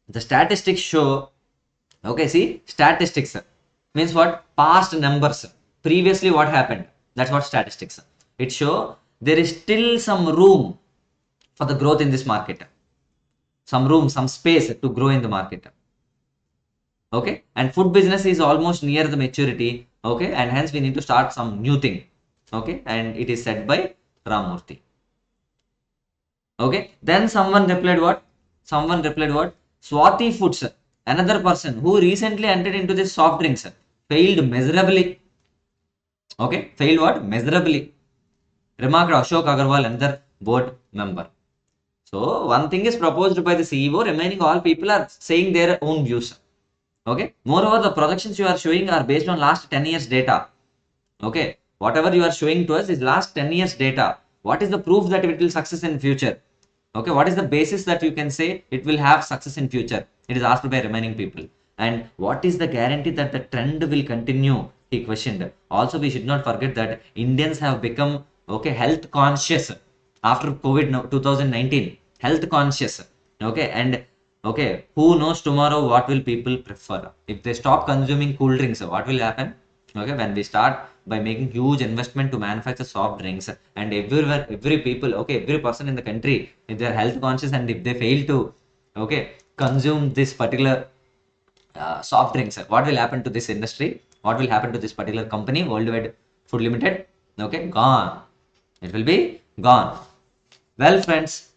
the statistics show, okay, see, statistics means what? Past numbers. Previously, what happened? That's what statistics. It show there is still some room for the growth in this market, some room, some space to grow in the market. Okay, and food business is almost near the maturity. Okay, and hence we need to start some new thing. Okay, and it is said by Ramurthy. Okay, then someone replied what? Someone replied what? Swati Foods, another person who recently entered into this soft drinks, failed miserably. Okay, failed what? Miserably. Remarked Ashok Agarwal, another board member. So one thing is proposed by the CEO, remaining all people are saying their own views. Okay. Moreover, the projections you are showing are based on last 10 years data. Okay. Whatever you are showing to us is last 10 years data. What is the proof that it will success in future? Okay. What is the basis that you can say it will have success in future? It is asked by remaining people. And what is the guarantee that the trend will continue? He questioned. Also, we should not forget that Indians have become okay health conscious after COVID 2019. Health conscious. Okay. And okay, who knows tomorrow what will people prefer? If they stop consuming cool drinks, what will happen? Okay, when we start by making huge investment to manufacture soft drinks, and everywhere, every people, okay, every person in the country, if they are health conscious and if they fail to, okay, consume this particular soft drinks, what will happen to this industry? What will happen to this particular company, Worldwide Food Limited? Okay, gone. It will be gone. Well, friends,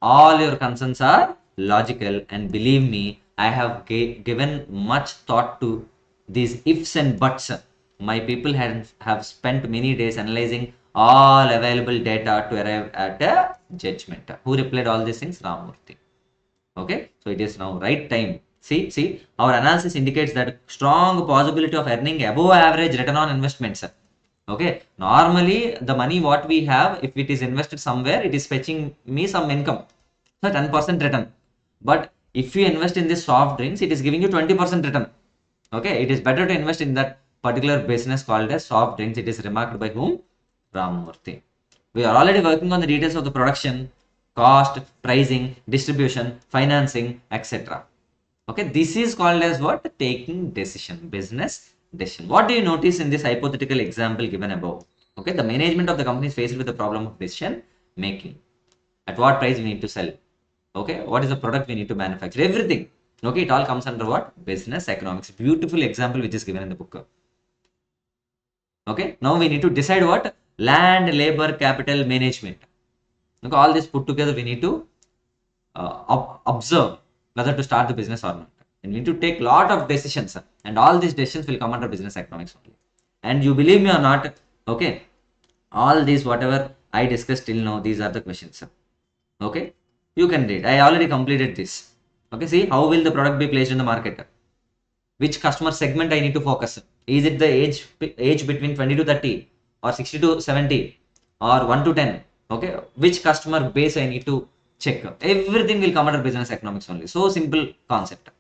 all your concerns are logical, and believe me, I have given much thought to these ifs and buts. My people have spent many days analyzing all available data to arrive at a judgment. Who replied all these things? Ramurthy. Okay, so it is now right time. See, our analysis indicates that strong possibility of earning above average return on investments. Okay, normally the money what we have, if it is invested somewhere, it is fetching me some income, so 10% return. But if you invest in this soft drinks, it is giving you 20% return. Okay, it is better to invest in that particular business called as soft drinks. It is remarked by whom? Ramurthy. We are already working on the details of the production, cost, pricing, distribution, financing, etc. Okay, this is called as what? Taking decision, business decision. What do you notice in this hypothetical example given above? Okay, the management of the company is faced with the problem of decision making. At what price we need to sell? Okay, what is the product we need to manufacture? Everything. Okay, it all comes under what? Business economics. Beautiful example which is given in the book. Okay, now we need to decide what? Land, labor, capital, management. Okay, all this put together we need to observe whether to start the business or not. And we need to take lot of decisions, and all these decisions will come under business economics only. And you believe me or not, okay, all these whatever I discussed till now, these are the questions. Okay, you can read. I already completed this. Okay, see how will the product be placed in the market? Which customer segment I need to focus? Is it the age between 20 to 30 or 60 to 70 or 1 to 10? Okay, which customer base I need to check? Everything will come under business economics only. So simple concept.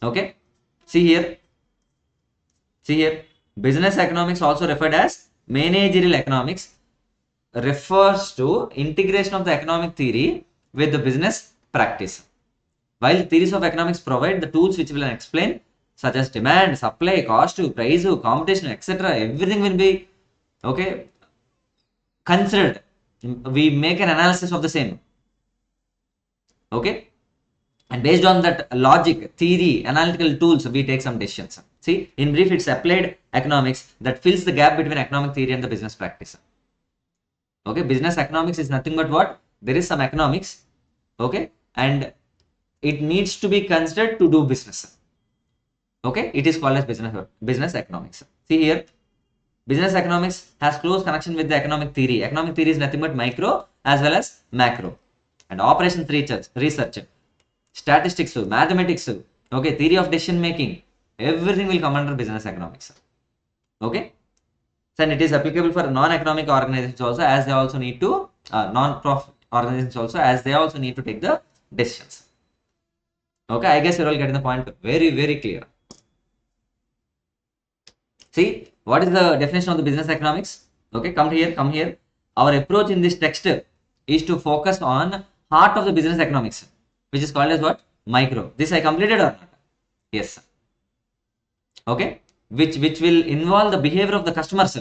Okay, see here. See here. Business economics, also referred as managerial economics, refers to integration of the economic theory with the business practice. While the theories of economics provide the tools which will explain, such as demand, supply, cost, price, competition, etc., everything will be okay considered. We make an analysis of the same. Okay, and based on that logic, theory, analytical tools, we take some decisions. See, in brief, it's applied economics that fills the gap between economic theory and the business practice. Okay, business economics is nothing but what? There is some economics, okay, and it needs to be considered to do business. Okay, it is called as business economics. See here, business economics has close connection with the economic theory. Economic theory is nothing but micro as well as macro. And operations research, statistics, mathematics, okay, theory of decision making, everything will come under business economics. Okay, then it is applicable for non-economic organizations also, as they also need to non-profit organizations also, as they also need to take the decisions. Okay, I guess you're all getting the point. Very clear. See, what is the definition of the business economics? Okay, come here. Our approach in this text is to focus on heart of the business economics, which is called as what? Micro. This I completed or not? Yes. Okay, which will involve the behavior of the customers.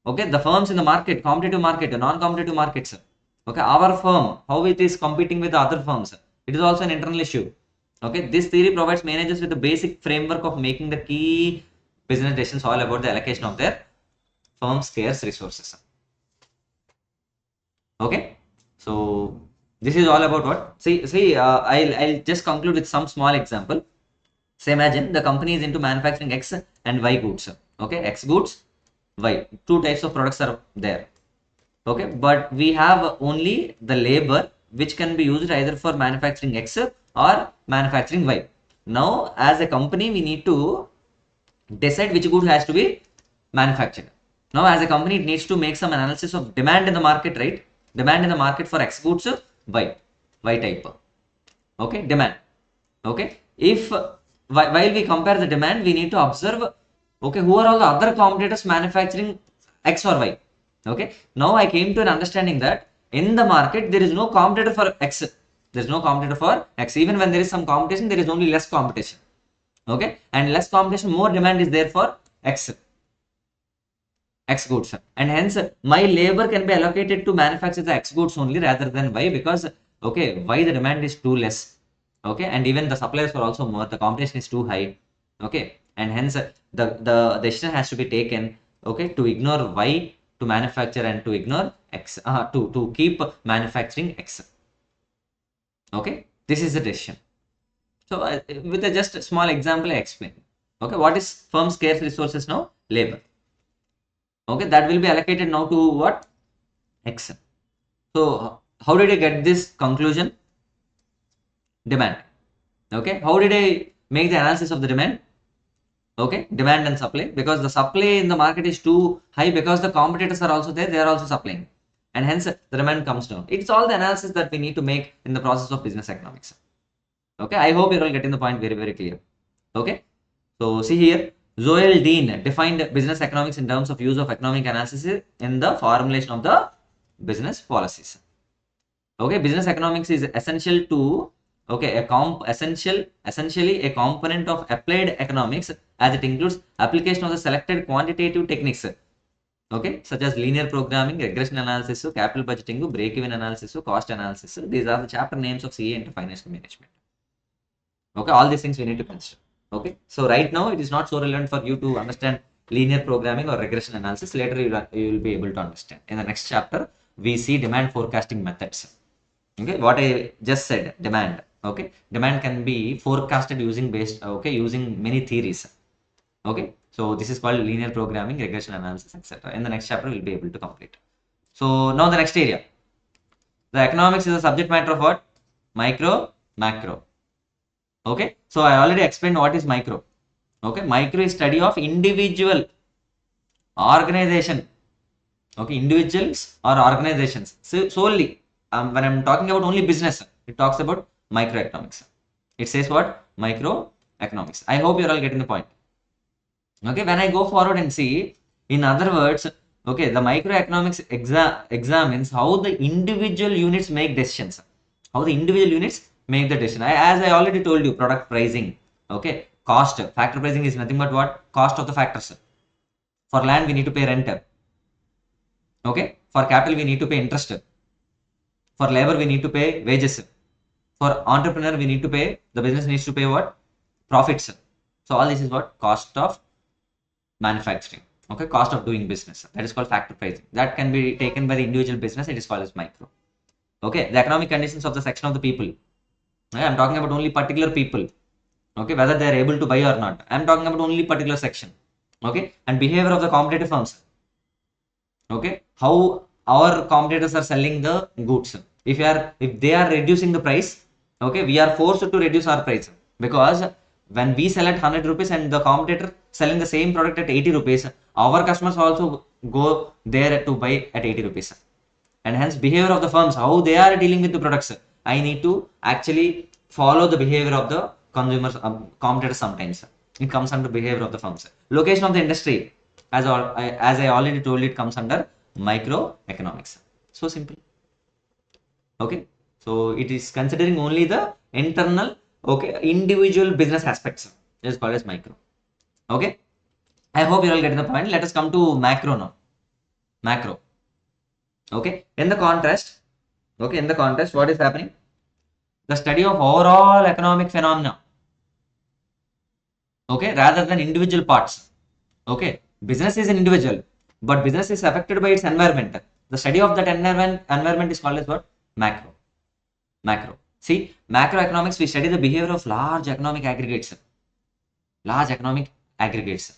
Okay, the firms in the market, competitive market, non-competitive markets. Okay, our firm, how it is competing with the other firms. It is also an internal issue. Okay, this theory provides managers with the basic framework of making the key business decisions all about the allocation of their firm's scarce resources. Okay, so this is all about what? See, I'll just conclude with some small example. Say, imagine the company is into manufacturing X and Y goods. Okay, X goods, Y. Two types of products are there. Okay, but we have only the labor which can be used either for manufacturing X or manufacturing Y. Now, as a company, we need to decide which good has to be manufactured. Now, as a company, it needs to make some analysis of demand in the market, right? Demand in the market for X goods, Y type. Okay, demand. Okay, if while we compare the demand, we need to observe, okay, who are all the other competitors manufacturing X or Y. Okay, now I came to an understanding that in the market there is no competitor for X. There is no competitor for X. Even when there is some competition, there is only less competition. Okay, and less competition, more demand is there for X goods, and hence my labor can be allocated to manufacture the X goods only rather than Y, because okay, Y the demand is too less. Okay, and even the suppliers are also more, the competition is too high. Okay, and hence the decision has to be taken, okay, to ignore Y to manufacture and to ignore X, to keep manufacturing X. Okay, this is the decision. So with a just a small example I explain. Okay, what is firm scarce resources now? Labor. Okay, that will be allocated now to what? X. So how did I get this conclusion? Demand. Okay, how did I make the analysis of the demand? Okay, demand and supply, because the supply in the market is too high, because the competitors are also there, they are also supplying, and hence the demand comes down. It's all the analysis that we need to make in the process of business economics. Okay, I hope you're all getting the point very clear. Okay, so see here, Zoel Dean defined business economics in terms of use of economic analysis in the formulation of the business policies. Okay, business economics is essential to, okay, essentially a component of applied economics, as it includes application of the selected quantitative techniques, okay, such as linear programming, regression analysis, capital budgeting, break-even analysis, cost analysis. These are the chapter names of CA into financial management. Okay, all these things we need to consider. Okay, so right now it is not so relevant for you to understand linear programming or regression analysis. Later you will be able to understand. In the next chapter, we see demand forecasting methods. Okay, what I just said, demand. Okay, demand can be forecasted using using many theories. Okay, so this is called linear programming, regression analysis, etc. In the next chapter, we'll be able to complete. So now the next area, the economics is the subject matter of what? Micro, macro. Okay, so I already explained what is micro. Okay, micro is study of individual organization. Okay, individuals or organizations. So solely, when I'm talking about only business, it talks about microeconomics. It says what? Microeconomics. I hope you're all getting the point. Okay, when I go forward and see, in other words, okay, the microeconomics examines how the individual units make decisions. How the individual units make the decision. As I already told you, product pricing. Okay, cost. Factor pricing is nothing but what? Cost of the factors. For land, we need to pay rent. Okay, for capital, we need to pay interest. For labor, we need to pay wages. For entrepreneur, we need to pay, the business needs to pay what? Profits. So all this is what? Cost of manufacturing. Okay, cost of doing business. That is called factor pricing. That can be taken by the individual business. It is called as micro. Okay, the economic conditions of the section of the people. I'm talking about only particular people. Okay, whether they are able to buy or not. I am talking about only particular section. Okay, and behavior of the competitive firms. Okay, how our competitors are selling the goods. If they are reducing the price, okay, we are forced to reduce our price, because when we sell at 100 rupees and the competitor selling the same product at 80 rupees, our customers also go there to buy at 80 rupees. And hence behavior of the firms, how they are dealing with the products, I need to actually follow the behavior of the consumers, competitors. Sometimes it comes under behavior of the firms. Location of the industry, as I already told, it comes under microeconomics. So simple. Okay, so it is considering only the internal, okay, individual business aspects, is called as micro. Okay, I hope you all get the point. Let us come to macro now. Macro. Okay, in the contrast, okay, in the contrast, what is happening? The study of overall economic phenomena, okay, rather than individual parts. Okay, business is an individual, but business is affected by its environment. The study of that environment is called as what? Macro. Macro. See, macroeconomics, we study the behavior of large economic aggregates. Large economic aggregates.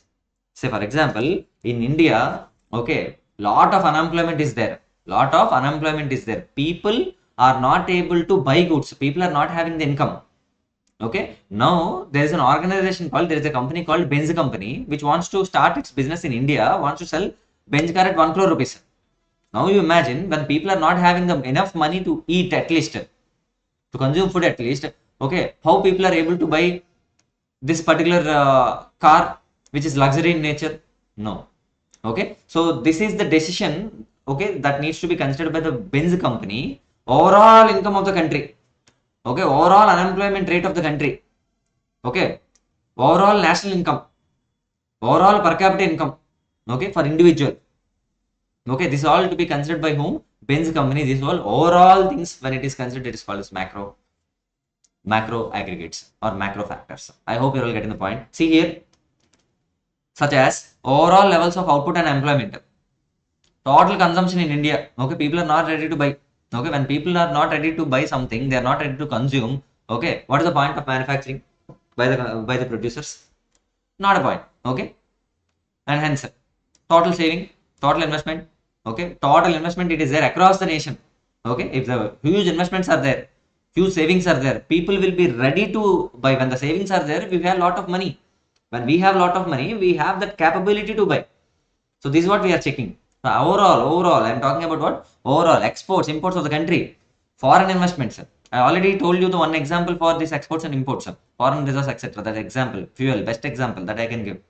Say, for example, in India, okay, lot of unemployment is there. Lot of unemployment is there. People are not able to buy goods. People are not having the income. Okay, now there is an organization called, there is a company called Benz Company, which wants to start its business in India, wants to sell Benz car at 1 crore rupees. Now you imagine, when people are not having enough money to eat, at least to consume food at least, okay, how people are able to buy this particular car which is luxury in nature? No. Okay, so this is the decision, okay, that needs to be considered by the Benz company. Overall income of the country, okay, overall unemployment rate of the country, okay, overall national income, overall per capita income, okay, for individual. Okay, this is all to be considered by whom? Benz company. This all overall things, when it is considered, it is called as macro aggregates or macro factors. I hope you're all getting the point. See here, such as overall levels of output and employment, total consumption in India. Okay, people are not ready to buy. Okay, when people are not ready to buy something, they are not ready to consume. Okay, what is the point of manufacturing by the producers? Not a point. Okay, and hence total saving, total investment. Okay, total investment, it is there across the nation. Okay, if the huge investments are there, huge savings are there, people will be ready to buy. When the savings are there, we have a lot of money. When we have a lot of money, we have that capability to buy. So this is what we are checking. So overall, I am talking about what? Overall exports, imports of the country, foreign investments. I already told you the one example for this exports and imports, foreign reserves, etc. That example, fuel, best example that I can give.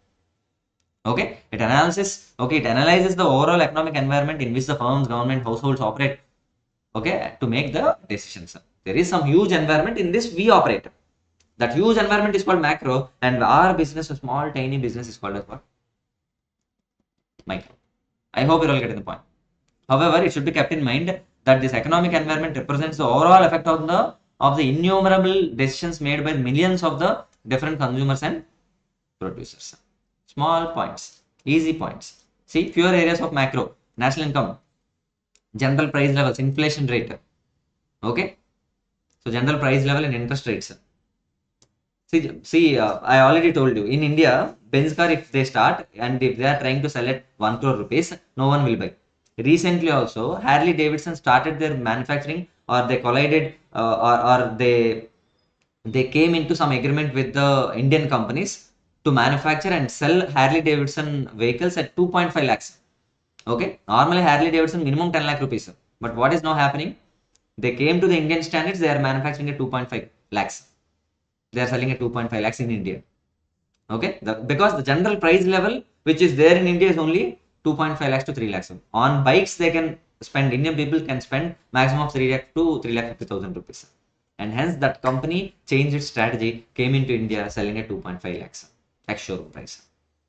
Okay, it analyzes the overall economic environment in which the firms, government, households operate. Okay, to make the decisions. There is some huge environment in this we operate. That huge environment is called macro, and our business, a small tiny business, is called as what? Micro. I hope you're all getting the point. However, it should be kept in mind that this economic environment represents the overall effect of the innumerable decisions made by millions of the different consumers and producers. Small points, easy points. See, fewer areas of macro, national income, general price levels, inflation rate. Okay, so general price level and interest rates. I already told you, in India, Benz car, if they start and if they are trying to sell at 1 crore rupees, no one will buy. Recently also, Harley Davidson started their manufacturing, or they collided, or they came into some agreement with the Indian companies to manufacture and sell Harley Davidson vehicles at 2.5 lakhs. Okay, normally Harley Davidson minimum 10 lakh rupees. But what is now happening? They came to the Indian standards, they are manufacturing at 2.5 lakhs. They are selling at 2.5 lakhs in India. Okay, because the general price level which is there in India is only 2.5 lakhs to 3 lakhs. On bikes, they can spend, Indian people can spend maximum of 3 lakh to 3 lakh 50,000 rupees. And hence that company changed its strategy, came into India selling at 2.5 lakhs ex showroom price.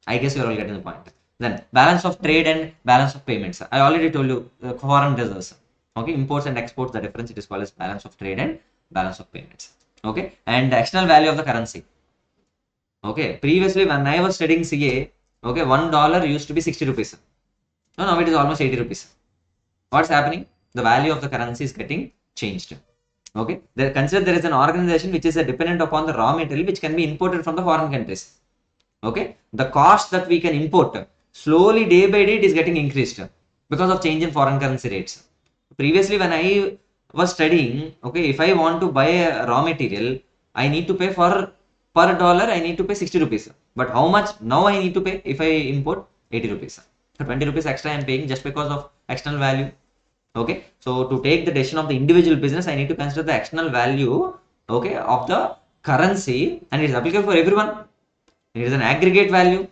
I guess you're all getting the point. Then balance of trade and balance of payments. I already told you foreign reserves. Okay, imports and exports, the difference, it is called as balance of trade and balance of payments. Okay, and the external value of the currency. Okay, previously when I was studying CA, okay, $1 used to be 60 rupees. No, now it is almost 80 rupees. What's happening? The value of the currency is getting changed. Okay, consider there is an organization which is dependent upon the raw material which can be imported from the foreign countries. Okay, the cost that we can import slowly day by day it is getting increased because of change in foreign currency rates. Previously, when I was studying, okay, if I want to buy a raw material, I need to pay for per dollar, I need to pay 60 rupees. But how much now I need to pay if I import 80 rupees? So 20 rupees extra I am paying just because of external value. Okay, so to take the decision of the individual business, I need to consider the external value, okay, of the currency, and it is applicable for everyone. It is an aggregate value,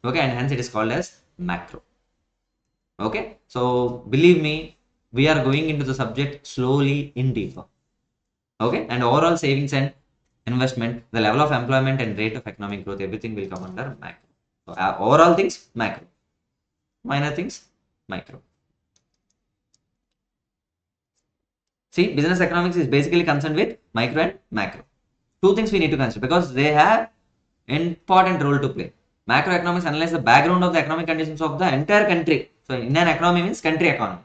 okay, and hence it is called as macro. Okay, so believe me, we are going into the subject slowly in deeper. Okay, and overall savings and investment, the level of employment and rate of economic growth, everything will come under macro. So, overall things macro, minor things micro. See, business economics is basically concerned with micro and macro. Two things we need to consider because they have important role to play. Macroeconomics analyze the background of the economic conditions of the entire country. So, in an economy means country economy,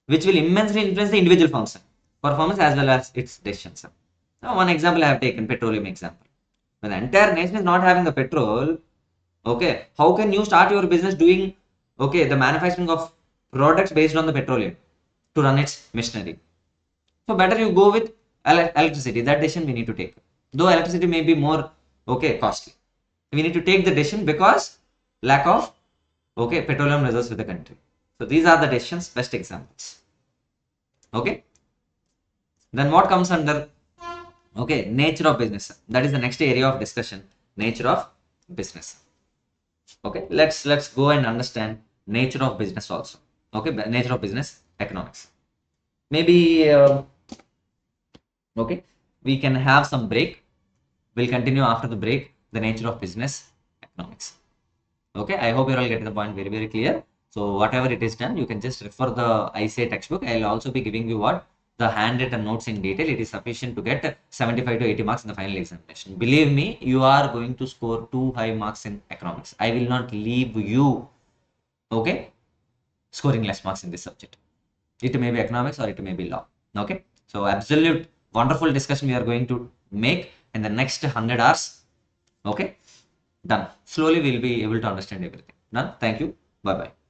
which will immensely influence the individual function, performance as well as its decisions. Now, one example I have taken, petroleum example. When the entire nation is not having the petrol, okay, how can you start your business doing, okay, the manufacturing of products based on the petroleum to run its machinery? So better you go with electricity. That decision we need to take. Though electricity may be more, okay, costly. We need to take the decision because lack of, okay, petroleum reserves with the country. So these are the decisions, best examples. Okay. Then what comes under, okay, nature of business. That is the next area of discussion. Nature of business. Okay, let's go and understand nature of business also. Okay, nature of business economics. Maybe okay, we can have some break. We'll continue after the break the nature of business economics. Okay, I hope you're all getting the point very clear. So whatever it is done, you can just refer the ICA textbook. I'll also be giving you what the handwritten notes in detail. It is sufficient to get 75 to 80 marks in the final examination. Believe me, you are going to score too high marks in economics. I will not leave you, okay, scoring less marks in this subject. It may be economics or it may be law. Okay, so absolute wonderful discussion we are going to make in the next 100 hours. Okay, done. Slowly we'll be able to understand everything. Done. Thank you. Bye bye.